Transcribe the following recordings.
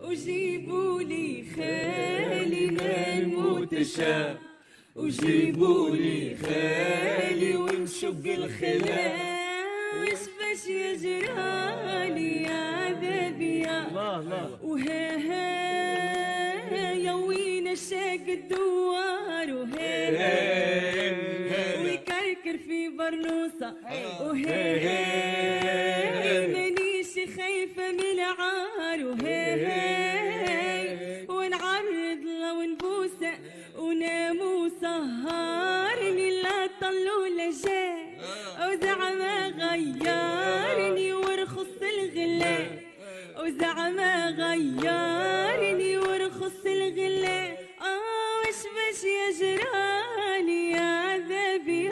وجيبوا لي خالي ما المتشاب، وجيبوا لي خالي ونشق الخلال. وش باش يجرالي عذابي يا الله، وها ها يا وين الشاق الدوار، وها ها ويكركر في برنوصة، وها ها مانيش خايفة من العار، وها ها ونعرض له ونبوسه ونامو سهرني لا طلوا لا جاي، وزعما غيرني ورخص الغلا، وزعما غيرني ورخص الغلا. وش باش يجرالي يا عذابي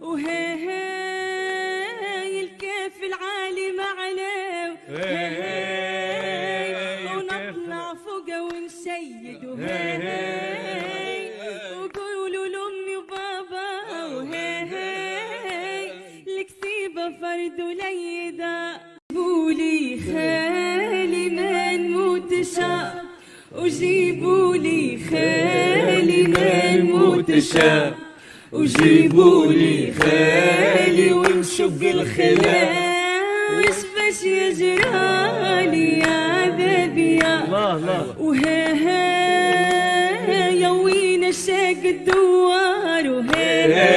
وها هاي الكاف العالي معنا، ونطلع فوق ونشيد، وها هاي وقولوا لأمي وبابا، وها هاي الكسيبة فرد وليدا. جيبولي خالي ما نموتشا، وجيبوا لي خالي ما المتشاب، وجيبوا لي خالي ونشق الخلال. وش باش يجرالي يا عذابي يا الله، وها ها يا وين الشاق الدوار، وها ها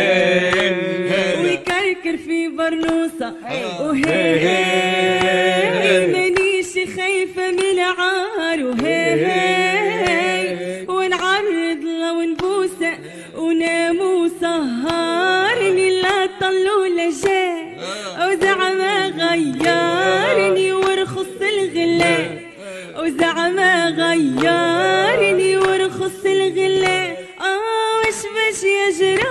ويكركر في برنوصة، وها ها مانيش خايفة من العار، وها ها ونعرض له ونبوسه ونامو سهرني لا طلوا لا جاي، وزعما غيرني ورخص الغلا، وزعما غيرني ورخص الغلا. وش باش يجري